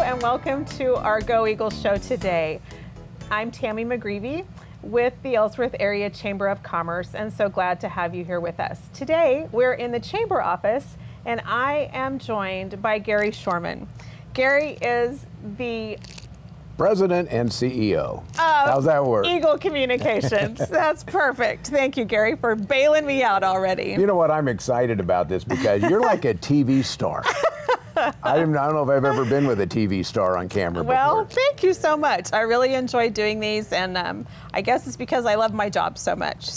and welcome to our Go Eagles show today. I'm Tami McGreevy with the Ellsworth Area Chamber of Commerce, and so glad to have you here with us. Today, we're in the Chamber office, and I am joined by Gary Shorman. Gary is the President and CEO. How's that work? Eagle Communications. That's perfect. Thank you, Gary, for bailing me out already. You know what? I'm excited about this because you're like a TV star. I don't know if I've ever been with a TV star on camera before. Well, thank you so much. I really enjoy doing these, and I guess it's because I love my job so much.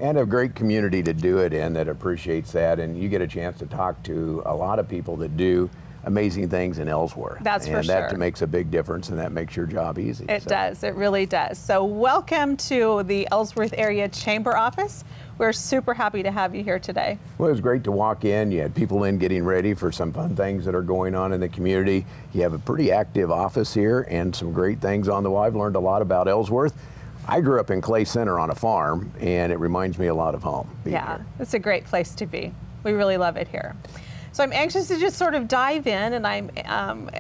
And a great community to do it in that appreciates that, and you get a chance to talk to a lot of people that do amazing things in Ellsworth. That's for sure. And that makes a big difference, and that makes your job easy. It does. It really does. So welcome to the Ellsworth Area Chamber office. We're super happy to have you here today. Well, it was great to walk in. You had people in getting ready for some fun things that are going on in the community. You have a pretty active office here and some great things on the wall. I've learned a lot about Ellsworth. I grew up in Clay Center on a farm, and it reminds me a lot of home. Yeah, it's a great place to be. We really love it here. So I'm anxious to just sort of dive in, and I'm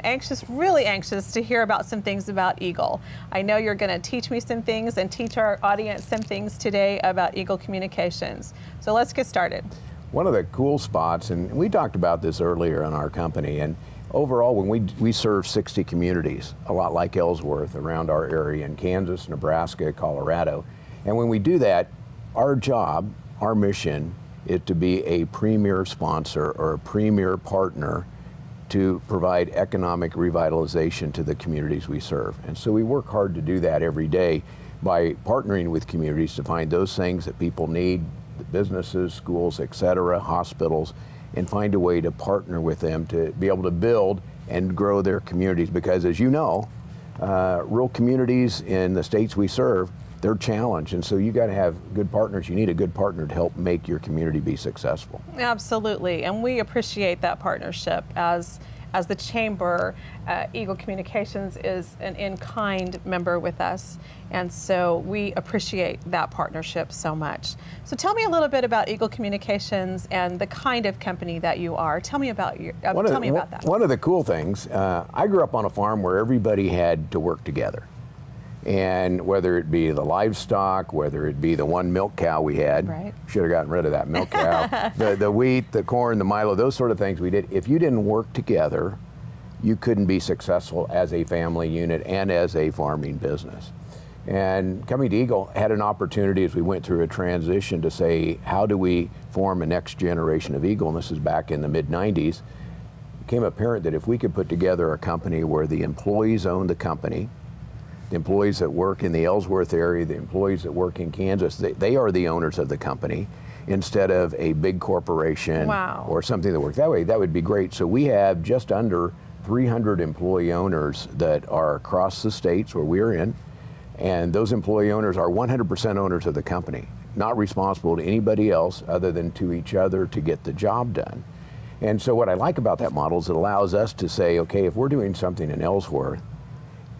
really anxious to hear about some things about Eagle. I know you're going to teach me some things and teach our audience some things today about Eagle Communications. So let's get started. One of the cool spots, and we talked about this earlier in our company, and overall when we serve 60 communities, a lot like Ellsworth around our area in Kansas, Nebraska, Colorado. And when we do that, our job, our mission, is to be a premier sponsor or a premier partner to provide economic revitalization to the communities we serve. And so we work hard to do that every day by partnering with communities to find those things that people need, the businesses, schools, etc., hospitals, and find a way to partner with them to be able to build and grow their communities. Because as you know, rural communities in the states we serve, they're challenged, and so you got to have good partners. You need a good partner to help make your community be successful. Absolutely, and we appreciate that partnership as the Chamber. Eagle Communications is an in-kind member with us, and so we appreciate that partnership so much. So tell me a little bit about Eagle Communications and the kind of company that you are. Tell me about that. One of the cool things, I grew up on a farm where everybody had to work together. And whether it be the livestock, whether it be the one milk cow we had, right. Should have gotten rid of that milk cow, the wheat, the corn, the milo, those sort of things we did. If you didn't work together, you couldn't be successful as a family unit and as a farming business. And coming to Eagle had an opportunity as we went through a transition to say, how do we form a next generation of Eagle? And this is back in the mid-90s. It became apparent that if we could put together a company where the employees own the company, the employees that work in the Ellsworth area, the employees that work in Kansas, they are the owners of the company instead of a big corporation. Wow. Or something that works that way. That would be great. So we have just under 300 employee owners that are across the states where we're in, and those employee owners are 100% owners of the company, not responsible to anybody else other than to each other to get the job done. And so what I like about that model is it allows us to say, okay, if we're doing something in Ellsworth,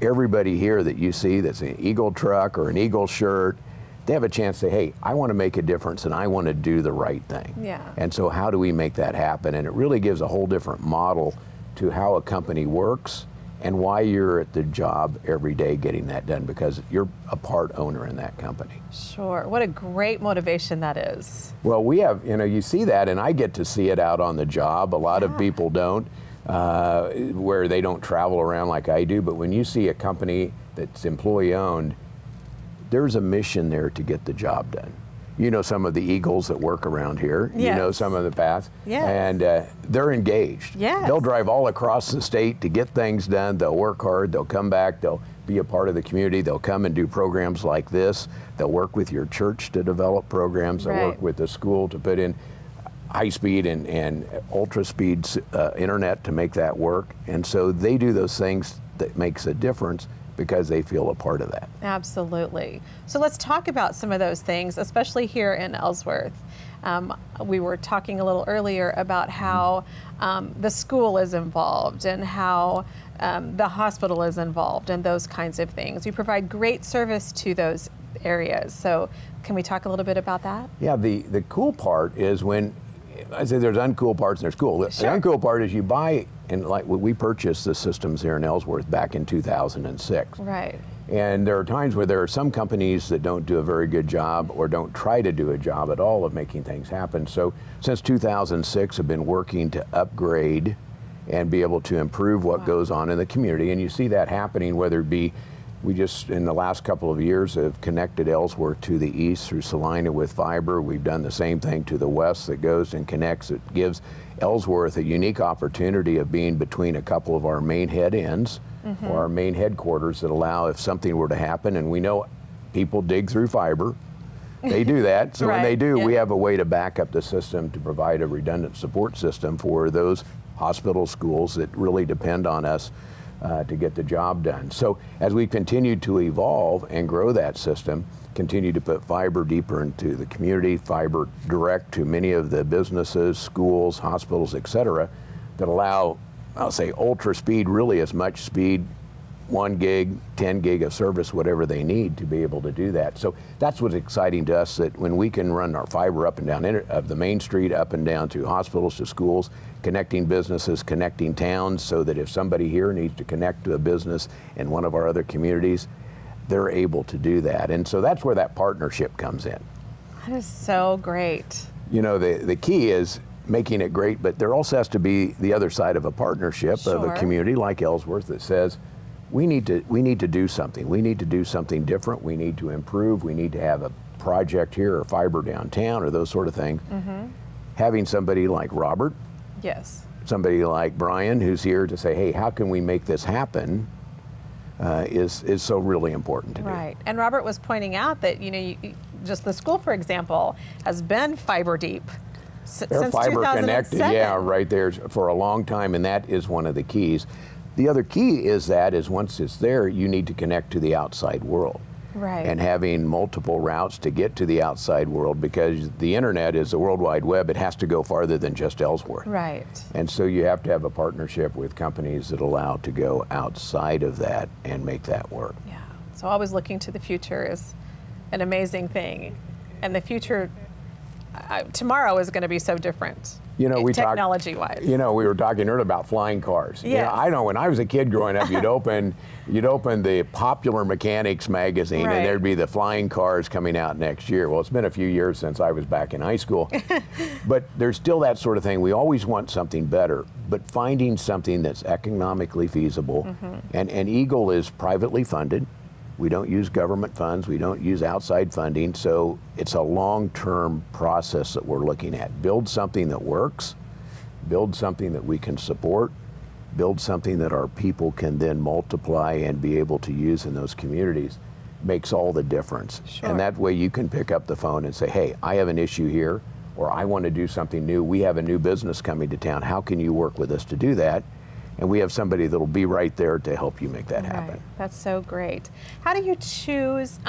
everybody here that you see that's an Eagle truck or an Eagle shirt, they have a chance to say, hey, I want to make a difference and I want to do the right thing. Yeah. And so how do we make that happen? And it really gives a whole different model to how a company works and why you're at the job every day getting that done, because you're a part owner in that company. Sure. What a great motivation that is. Well, we have, you see that, and I get to see it out on the job. A lot of people don't. Where they don't travel around like I do, but when you see a company that's employee owned, there's a mission there to get the job done. You know some of the Eagles that work around here. Yes. You know some of the paths. Yes. And they're engaged. Yes. They'll drive all across the state to get things done. They'll work hard. They'll come back. They'll be a part of the community. They'll come and do programs like this. They'll work with your church to develop programs. They'll work with the school to put in high-speed and ultra-speed internet to make that work. And so they do those things that makes a difference because they feel a part of that. Absolutely. So let's talk about some of those things, especially here in Ellsworth. We were talking a little earlier about how the school is involved and how the hospital is involved and those kinds of things. You provide great service to those areas. So can we talk a little bit about that? Yeah, the cool part is when I say there's uncool parts and there's cool. Sure. The uncool part is you buy And like we purchased the systems here in Ellsworth back in 2006. Right. And there are times where there are some companies that don't do a very good job or don't try to do a job at all of making things happen. So since 2006, I've been working to upgrade and be able to improve what goes on in the community. And you see that happening, whether it be, we just in the last couple of years have connected Ellsworth to the east through Salina with fiber. We've done the same thing to the west that goes and connects. It gives Ellsworth a unique opportunity of being between a couple of our main head ends or our main headquarters that allow if something were to happen, and we know people dig through fiber. They do that. So when they do, we have a way to back up the system to provide a redundant support system for those hospital schools that really depend on us to get the job done. So as we continue to evolve and grow that system, continue to put fiber deeper into the community, fiber direct to many of the businesses, schools, hospitals, et cetera, that allow, I'll say, ultra speed, really as much speed, 1 gig, 10 gig of service, whatever they need to be able to do that. So that's what's exciting to us, that when we can run our fiber up and down of the main street, up and down to hospitals, to schools, connecting businesses, connecting towns, so that if somebody here needs to connect to a business in one of our other communities, they're able to do that. And so that's where that partnership comes in. That is so great. You know, the key is making it great, but there also has to be the other side of a partnership of a community like Ellsworth that says, we need to do something. We need to do something different. We need to improve. We need to have a project here or fiber downtown or those sort of things. Having somebody like Robert, somebody like Brian who's here to say, hey, how can we make this happen, is so really important to do. Right. And Robert was pointing out that, you know, just the school, for example, has been fiber deep They're since fiber 2007. connected, yeah, right there for a long time, and that is one of the keys. The other key is once it's there, you need to connect to the outside world. Right. And having multiple routes to get to the outside world, because the internet is the World Wide Web, it has to go farther than just Ellsworth. Right. And so you have to have a partnership with companies that allow to go outside of that and make that work. Yeah. So always looking to the future is an amazing thing. And the future, tomorrow is going to be so different. You know, technology-wise. You know, we were talking earlier about flying cars. Yes. You know, I know when I was a kid growing up, you'd open the Popular Mechanics magazine, and there'd be the flying cars coming out next year. Well, it's been a few years since I was back in high school, but there's still that sort of thing. We always want something better, but finding something that's economically feasible, and Eagle is privately funded. We don't use government funds, we don't use outside funding, so it's a long-term process that we're looking at. Build something that works, build something that we can support, build something that our people can then multiply and be able to use in those communities. Makes all the difference. Sure. And that way you can pick up the phone and say, hey, I have an issue here, or I want to do something new. We have a new business coming to town. How can you work with us to do that? And we have somebody that'll be right there to help you make that happen. Right. That's so great. How do you choose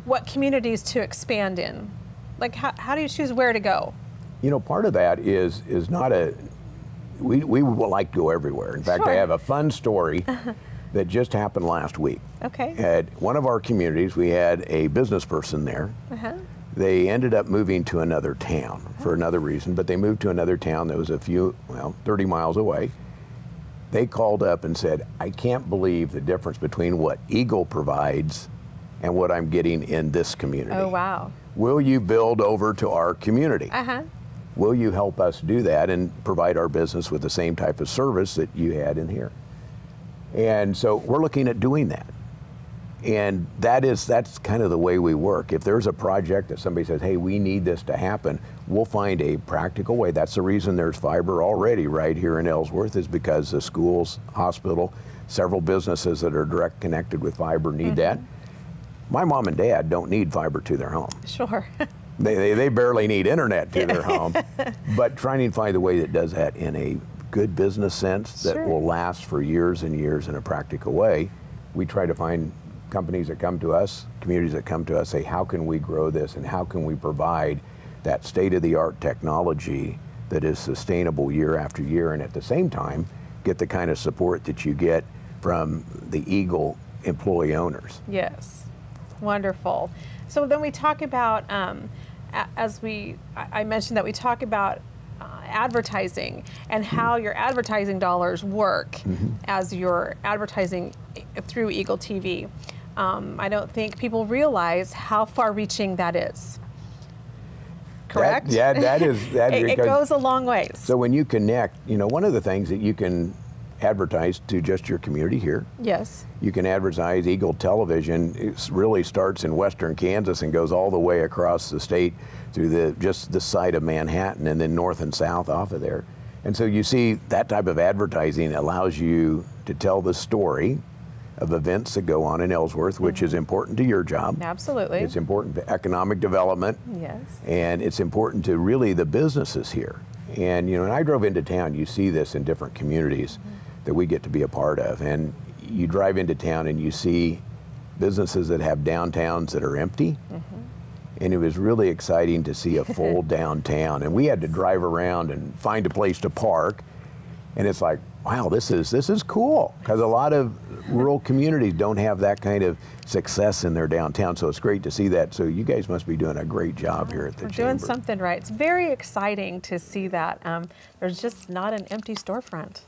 what communities to expand in? Like, how do you choose where to go? You know, part of that is not we would like to go everywhere. In fact, I have a fun story that just happened last week. Okay. At one of our communities, we had a business person there. They ended up moving to another town for another reason, but they moved to another town that was 30 miles away. They called up and said, I can't believe the difference between what Eagle provides and what I'm getting in this community. Oh, wow. Will you build over to our community? Will you help us do that and provide our business with the same type of service that you had in here? And so we're looking at doing that. And that's kind of the way we work. If there's a project that somebody says, hey, we need this to happen, we'll find a practical way. That's the reason there's fiber already right here in Ellsworth, is because the schools, hospital, several businesses that are direct connected with fiber need that. My mom and dad don't need fiber to their home. Sure. They barely need internet to their home. But trying to find a way that does that in a good business sense that will last for years and years in a practical way, we try to find companies that come to us, communities that come to us, say, how can we grow this and how can we provide that state-of-the-art technology that is sustainable year after year, and at the same time get the kind of support that you get from the Eagle employee owners. Yes, wonderful. So then we talk about, I mentioned that we talk about advertising and how your advertising dollars work as you're advertising through Eagle TV. I don't think people realize how far-reaching that is. Correct? That is. It goes a long ways. So when you connect, one of the things that you can advertise to just your community here. Yes. You can advertise Eagle Television. It really starts in western Kansas and goes all the way across the state through just the side of Manhattan and then north and south off of there. And so you see that type of advertising allows you to tell the story of events that go on in Ellsworth, which is important to your job. Absolutely. It's important to economic development. Yes. And it's important to really the businesses here. And when I drove into town, you see this in different communities that we get to be a part of. And you drive into town and you see businesses that have downtowns that are empty. And it was really exciting to see a full downtown. And we had to drive around and find a place to park. And it's like, wow, this is cool, because a lot of rural communities don't have that kind of success in their downtown. So it's great to see that. So you guys must be doing a great job here at the Chamber. We're doing something right. It's very exciting to see that. There's just not an empty storefront.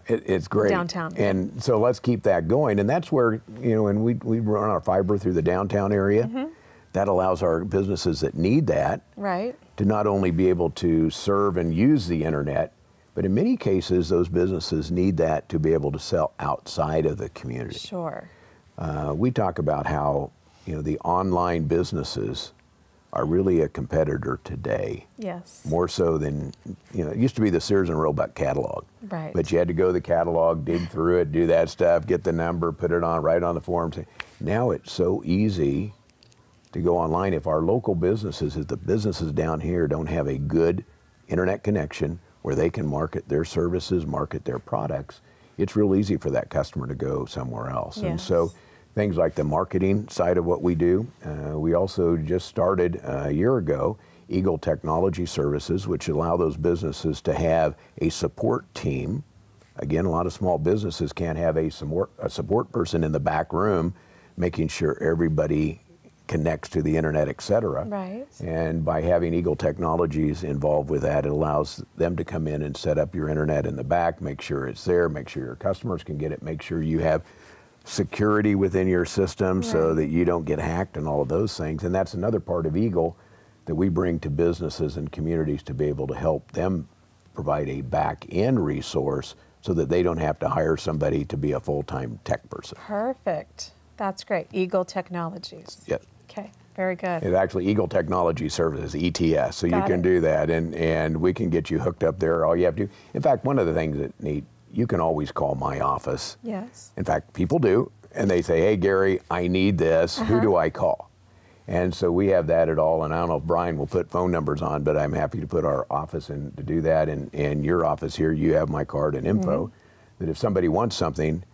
It's great. Downtown. And so let's keep that going. And that's where, when we run our fiber through the downtown area, that allows our businesses that need that to not only be able to serve and use the internet, but in many cases, those businesses need that to be able to sell outside of the community. Sure. We talk about how, the online businesses are really a competitor today. Yes. More so than, it used to be the Sears and Roebuck catalog. Right. But you had to go to the catalog, dig through it, do that stuff, get the number, put it on, right on the form. Now it's so easy to go online. If our local businesses, if the businesses down here don't have a good internet connection where they can market their services, market their products, it's real easy for that customer to go somewhere else. Yes. And so things like the marketing side of what we do, we also just started a year ago, Eagle Technology Services, which allow those businesses to have a support team. Again, a lot of small businesses can't have a support person in the back room making sure everybody connects to the internet, et cetera. Right. And by having Eagle Technologies involved with that, it allows them to come in and set up your internet in the back, make sure it's there, make sure your customers can get it, make sure you have security within your system so that you don't get hacked and all of those things. And that's another part of Eagle that we bring to businesses and communities to be able to help them provide a back-end resource so that they don't have to hire somebody to be a full-time tech person. Perfect. That's great. Eagle Technologies. Yes. Okay, very good. It's actually Eagle Technology Services, ETS, so you can do that, and we can get you hooked up there. All you have to do, in fact, one of the things that neat, you can always call my office. Yes. In fact, people do, and they say, hey, Gary, I need this. Who do I call? And so we have that at all, and I don't know if Brian will put phone numbers on, but I'm happy to put our office in to do that, and your office here, you have my card and info, that if somebody wants something,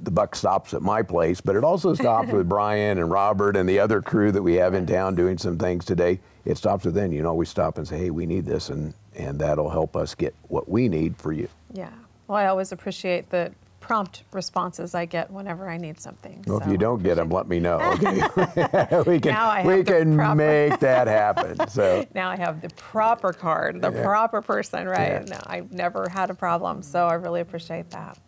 the buck stops at my place, but it also stops with Brian and Robert and the other crew that we have in town doing some things today. It stops with them. You can always stop and say, hey, we need this, and that'll help us get what we need for you. Yeah. Well, I always appreciate the prompt responses I get whenever I need something. Well, if you don't get them, let me know. Okay, we can make that happen. So now I have the proper card, the proper person, right? No, I've never had a problem, so I really appreciate that.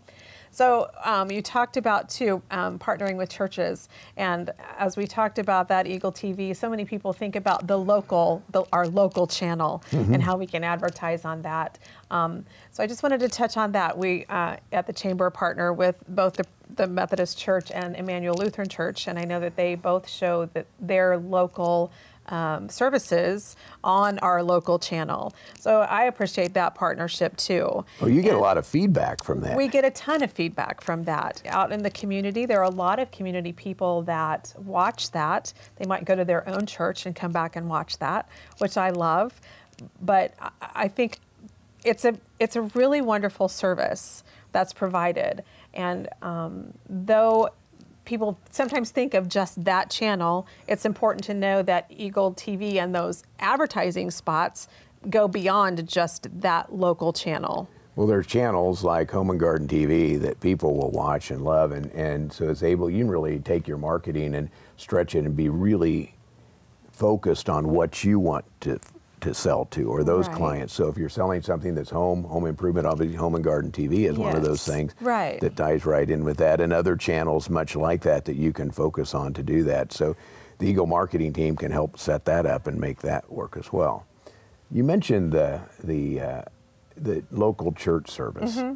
So you talked about, too, partnering with churches. And as we talked about that Eagle TV, so many people think about our local channel and how we can advertise on that. So I just wanted to touch on that. We, at the Chamber, partner with both the Methodist Church and Emmanuel Lutheran Church. And I know that they both show that their local services on our local channel. So I appreciate that partnership too. Well, you get a lot of feedback from that. We get a ton of feedback from that. Out in the community, there are a lot of community people that watch that. They might go to their own church and come back and watch that, which I love. But I think it's a really wonderful service that's provided. And though people sometimes think of just that channel, it's important to know that Eagle TV and those advertising spots go beyond just that local channel. Well, there's channels like Home and Garden TV that people will watch and love, and so you can really take your marketing and stretch it and be really focused on what you want to to sell to, or those Right. clients. So if you're selling something that's home improvement, obviously Home and Garden TV is one of those things Right. that ties right in with that, and other channels much like that that you can focus on to do that. So the Eagle marketing team can help set that up and make that work as well. You mentioned the local church service. Mm-hmm.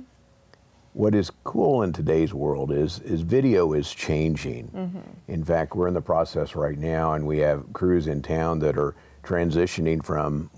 What is cool in today's world is video is changing. Mm-hmm. In fact, we're in the process right now, and we have crews in town that are transitioning from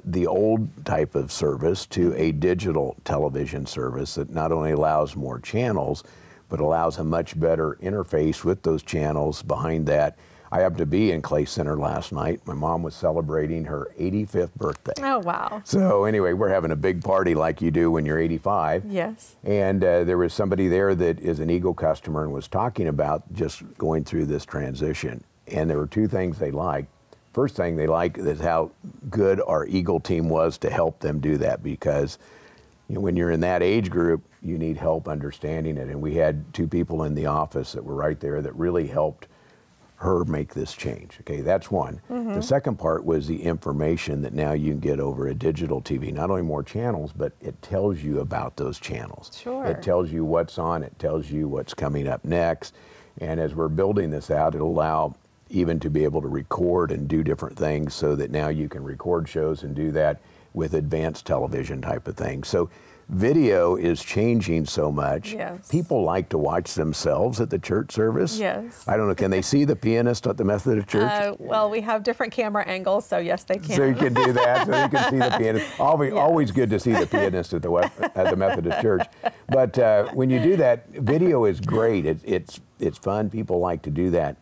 the old type of service to a digital television service that not only allows more channels, but allows a much better interface with those channels behind that. I happened to be in Clay Center last night. My mom was celebrating her 85th birthday. Oh, wow. So anyway, we're having a big party like you do when you're 85. Yes. And there was somebody there that is an Eagle customer and was talking about just going through this transition. And there were two things they liked. First thing they liked is how good our Eagle team was to help them do that, because when you're in that age group, you need help understanding it. And we had two people in the office that were right there that really helped her make this change. Okay, that's one. Mm-hmm. The second part was the information that now you can get over a digital TV. Not only more channels, but it tells you about those channels. Sure. It tells you what's on, it tells you what's coming up next. And as we're building this out, it'll allow even to be able to record and do different things, so that now you can record shows and do that with advanced television type of things. So video is changing so much. Yes. People like to watch themselves at the church service. Yes. I don't know, can they see the pianist at the Methodist Church? Well, we have different camera angles, so yes, they can. So you can do that, so you can see the pianist. Always good to see the pianist at the Methodist Church. But when you do that, video is great. It's fun. People like to do that.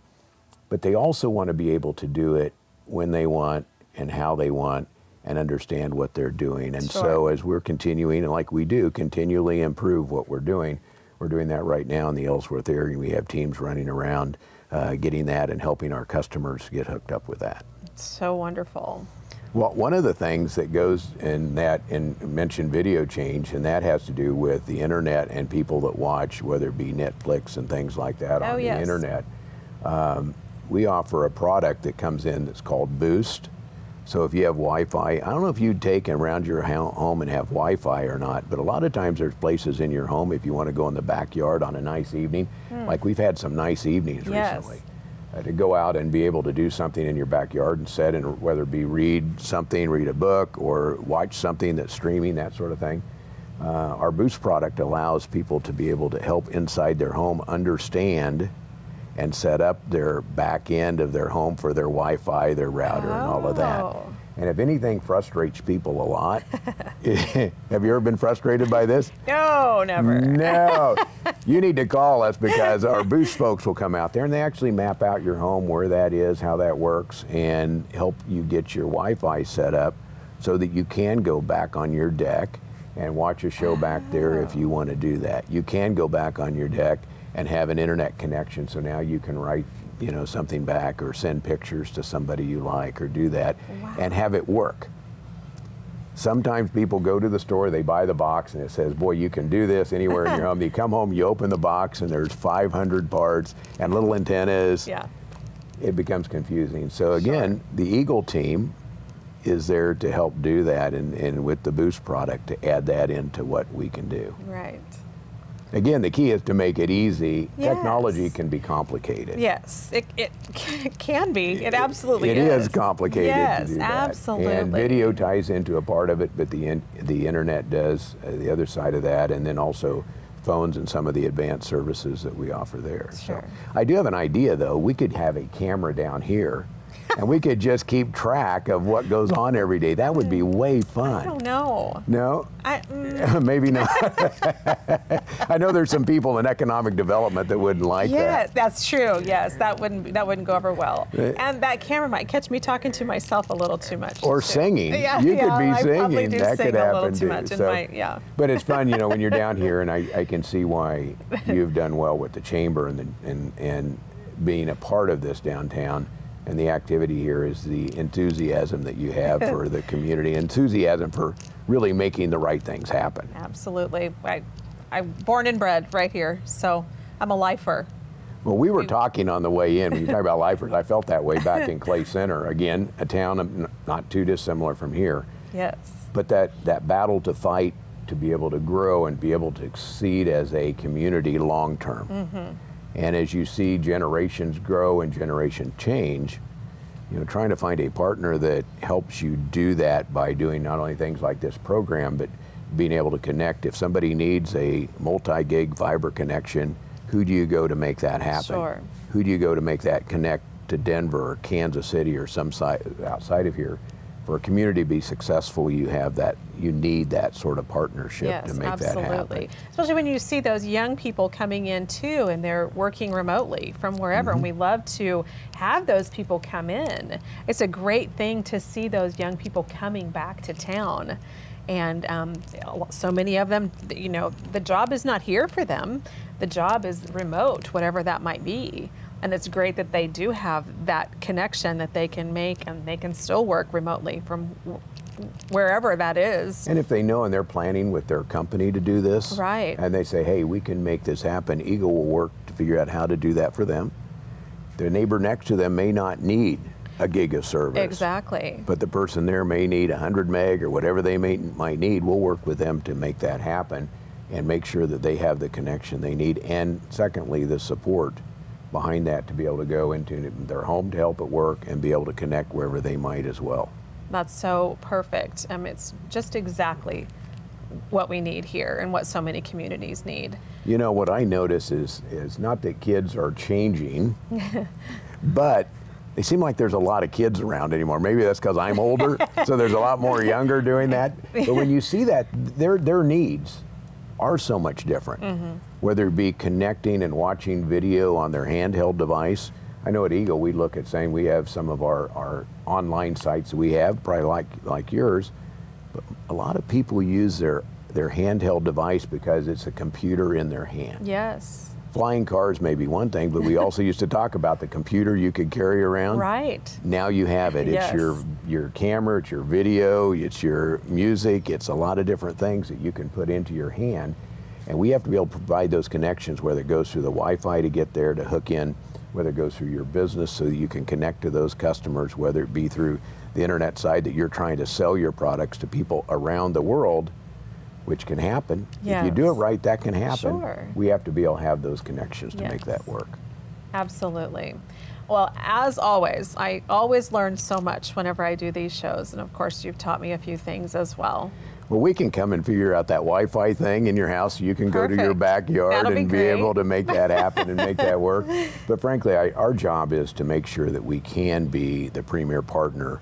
But they also want to be able to do it when they want and how they want, and understand what they're doing. And so as we're continuing, and like we do, continually improve what we're doing that right now in the Ellsworth area. We have teams running around getting that and helping our customers get hooked up with that. So wonderful. Well, one of the things that goes in that, and mentioned video change, and that has to do with the internet and people that watch, whether it be Netflix and things like that on the internet. We offer a product that comes in that's called Boost. So if you have Wi-Fi, I don't know if you'd take around your home and have Wi-Fi or not, but a lot of times there's places in your home, if you want to go in the backyard on a nice evening, like we've had some nice evenings recently, to go out and be able to do something in your backyard and set, and whether it be read something, read a book, or watch something that's streaming, that sort of thing. Our Boost product allows people to be able to help inside their home understand and set up their back end of their home for their Wi-Fi, their router, and all of that. And if anything frustrates people a lot, have you ever been frustrated by this? No, never. No. You need to call us, because our Boost folks will come out there and they actually map out your home, where that is, how that works, and help you get your Wi-Fi set up so that you can go back on your deck and watch a show back there if you want to do that. You can go back on your deck and have an internet connection, so now you can write something back, or send pictures to somebody you like, or do that and have it work. Sometimes people go to the store, they buy the box, and it says, boy, you can do this anywhere in your home. You come home, you open the box, and there's 500 parts and little antennas. Yeah. It becomes confusing. So again, the Eagle team is there to help do that, and with the Boost product to add that into what we can do. Right. Again, the key is to make it easy. Technology can be complicated. Yes, it can be. It absolutely is. It is complicated to do that. Absolutely. And video ties into a part of it, but the internet does the other side of that, and then also phones and some of the advanced services that we offer there. Sure. So I do have an idea, though. We could have a camera down here, and we could just keep track of what goes on every day. That would be way fun. I don't know. No? Maybe not. I know there's some people in economic development that wouldn't like that. Yes, that's true. Yes, that wouldn't go over well. And that camera might catch me talking to myself a little too much. Or singing. You could be singing. That could happen too. But it's fun, when you're down here, and I can see why you've done well with the chamber and being a part of this downtown. And the activity here is the enthusiasm that you have for the community, enthusiasm for really making the right things happen. Absolutely. I'm born and bred right here, so I'm a lifer. Well, we were talking on the way in, when you talk about lifers, I felt that way back in Clay Center. Again, a town not too dissimilar from here. Yes. But that battle to fight, to be able to grow and be able to succeed as a community long term. Mm-hmm. And as you see generations grow and generation change, you know, trying to find a partner that helps you do that by doing not only things like this program, but being able to connect. If somebody needs a multi-gig fiber connection, who do you go to make that happen? Sure. Who do you go to make that connect to Denver or Kansas City or some site outside of here? For a community to be successful, you need that sort of partnership to make that happen. Especially when you see those young people coming in too, and they're working remotely from wherever, and we love to have those people come in. It's a great thing to see those young people coming back to town. And so many of them, you know, the job is not here for them. The job is remote, whatever that might be. And it's great that they do have that connection that they can make, and they can still work remotely from wherever that is. And if they know and they're planning with their company to do this, right, and they say, hey, we can make this happen, Eagle will work to figure out how to do that for them. Their neighbor next to them may not need a gig of service. Exactly. But the person there may need 100 meg or whatever they might need. We'll work with them to make that happen and make sure that they have the connection they need. And secondly, the support behind that to be able to go into their home to help at work and be able to connect wherever they might as well. That's so perfect. It's just exactly what we need here and what so many communities need. You know, what I notice is not that kids are changing, but they seem like there's a lot of kids around anymore. Maybe that's because I'm older, so there's a lot more younger doing that. But when you see that, their needs are so much different, whether it be connecting and watching video on their handheld device. I know at Eagle we look at saying we have some of our online sites that we have, probably like yours, but a lot of people use their handheld device because it's a computer in their hand. Yes. Flying cars may be one thing, but we also used to talk about the computer you could carry around. Right. Now you have it. Yes. It's your camera, it's your video, it's your music, it's a lot of different things that you can put into your hand. And we have to be able to provide those connections, whether it goes through the Wi-Fi to get there to hook in, whether it goes through your business so that you can connect to those customers, whether it be through the internet side that you're trying to sell your products to people around the world, which can happen. Yes. If you do it right, that can happen. Sure. We have to be able to have those connections to make that work. Absolutely. Well, as always, I always learn so much whenever I do these shows, and of course you've taught me a few things as well. Well, we can come and figure out that Wi-Fi thing in your house. You can go to your backyard and be able to make that happen and make that work. But frankly, our job is to make sure that we can be the premier partner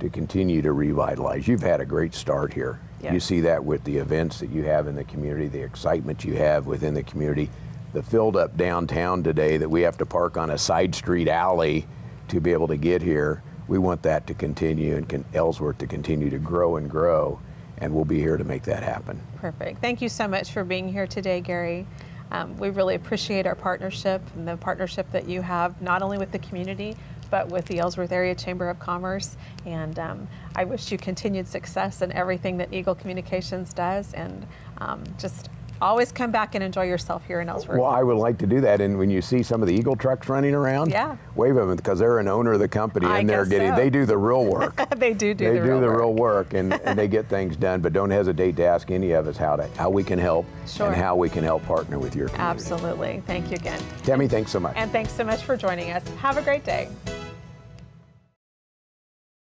to continue to revitalize. You've had a great start here. Yes. You see that with the events that you have in the community, the excitement you have within the community, the filled up downtown today that we have to park on a side street alley to be able to get here. We want that to continue and Ellsworth to continue to grow and grow, and we'll be here to make that happen. Perfect. Thank you so much for being here today, Gary. We really appreciate our partnership and the partnership that you have not only with the community, but with the Ellsworth Area Chamber of Commerce. And I wish you continued success in everything that Eagle Communications does, and just always come back and enjoy yourself here in Ellsworth. Well, I would like to do that, and when you see some of the Eagle trucks running around, wave them, because they're an owner of the company, and they do the real work. They do the real work, and they get things done. But don't hesitate to ask any of us how we can help, and how we can help partner with your community. Absolutely. Thank you again. Tami, thanks so much. And thanks so much for joining us. Have a great day.